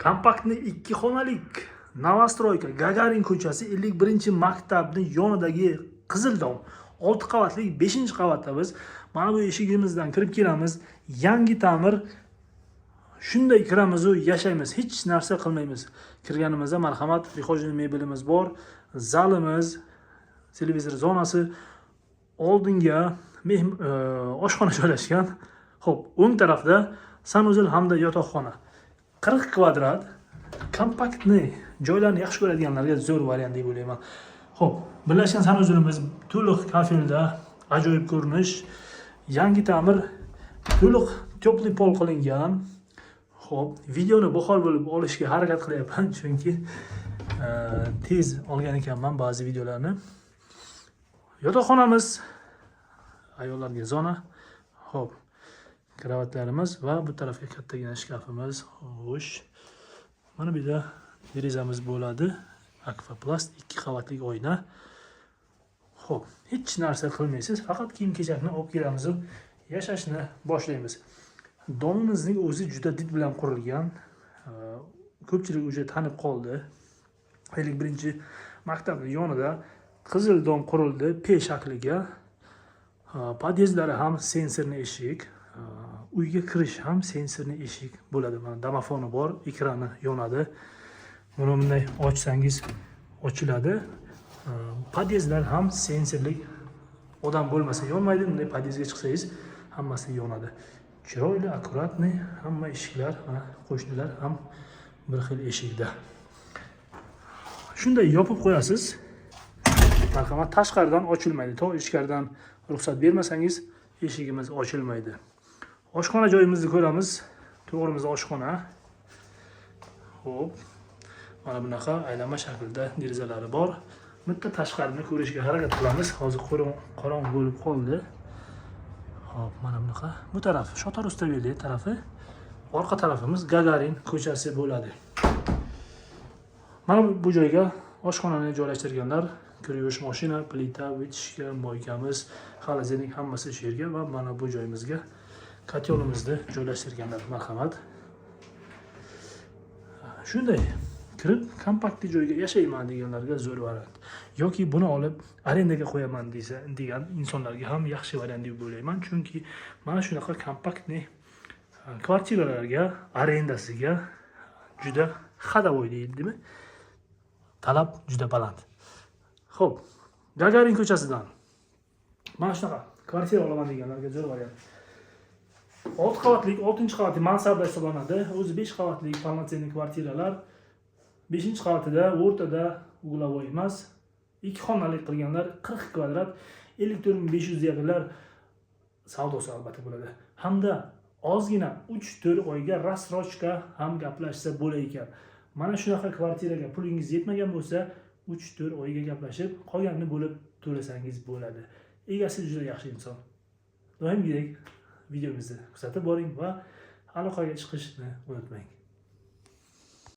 Kompaktli 2 xonalik Novostroyka Gagarin ko'chasi 51-maktabning yonidagi Qizildom 6 qavatli 5-qavatda biz mana bu eshigimizdan kirib kelamiz. Yangi ta'mir. Shunday kiramiz u yashaymiz, hech narsa qilmaymiz. Kirganimizda marhamat, prixojniy mebelimiz bor, zalimiz, televizor zonasi, oldinga oshxona joylashgan. Xo'p, o'ng tarafda sanuzel hamda yotoqxona. 40 kvadrat, kompaktni, joylarni yaxshi ko'radiganlarga zo'r variant deb o'ylayman. Xo'p, birlashgan sanuzulimiz to'liq kafelda, ajoyib ko'rinish, yangi ta'mir, to'liq tepli pol qilingan. Xo'p, videoni buxor bo'lib olishga harakat qilyapman, chunki tez olgan ekanman ba'zi videolarni. Yotoqxonamiz, ayollarga zona. Xo'p, kravatlarimiz va bu tarafga kattagina shkafimiz. Xo'sh. Mana bu yerda derazamiz bo'ladi. Akvaplast 2 qavatli oyna. Xo'p, hech narsa qilmaysiz, faqat kiyim-kechakni olib kelamiz va yashashni boshlaymiz. Domimizning o'zi juda did bilan qurilgan. Ko'pchilik o'sha tanib qoldi. 51-maktabning yonida qizil dom qurildi, P shakliga. Podyezlari ham sensorli eshik. Uyga kirish ham sensorli eshik bo'ladi. Mana domofoni bor, ekrani yonadi. Buni bunday ochsangiz ochiladi. Podyezlar ham sensorli. Odam bo'lmasa yonmaydi. Bunday podyezga chiqsangiz hammasi yonadi. Chiroyli, akkuratni, hamma eshiklar, mana qo'shnilar ham bir xil eshikda. Shunday yopib qo'yasiz. Marhamat, tashqaridan ochilmaydi. To ichkaridan ruxsat bermasangiz eshigimiz ochilmaydi. Oshxona joyimizni ko'ramiz. To'g'rimizda oshxona. Xo'p. Mana bunaqa aylanma shaklda derazalari bor. Bitta tashqarini ko'rishga harakat qilamiz. Hozir qorong'u bo'lib qoldi. Hop, mana bunaqa. Bu taraf Shotor Ustaveli tarafi, orqa tarafimiz Gagarin ko'chasi bo'ladi. Mana bu joyga oshxonani joylashtirganlar, kir yuvish mashina, plita, vitishka, moykamiz, xalazenik hammasi shu yerga va mana bu joyimizga kotyolimizni joylashtirganlar. Marhamat. Shunday kirib kompaktli joyga yashayman deganlarga zo'r variant. Yoki buni olib arendaga qo'yaman degan insonlarga ham yaxshi variant deb o'ylayman, chunki mana shunaqa kompaktli kvartiralarga arendasiga juda xadavoy deydimi? Talab juda baland. Xo'p, Gagarin ko'chasidan mana shunaqa kvartira olaman deganlarga zo'r variant. 6 qavatlik, 6-qavatli mansarda hisoblanadi. O'zi 5 qavatli полноценный kvartiralar. 5-qavatida o'rtada uglovoy emas, 2 xonalik qilganlar 40 kvadrat, 54.500 deyarlar savdosi albatta bo'ladi. Hamda ozgina 3-4 oyga rassrochka ham gaplashsa bo'lar ekan. Mana shunaqa kvartiraga pulingiz yetmagan bo'lsa, 3-4 oyga gaplashib, qolganini bo'lib to'lasangiz bo'ladi. Egasi juda yaxshi inson. Doimgidek videomizni kuzatib boring va aloqaga chiqishni unutmang.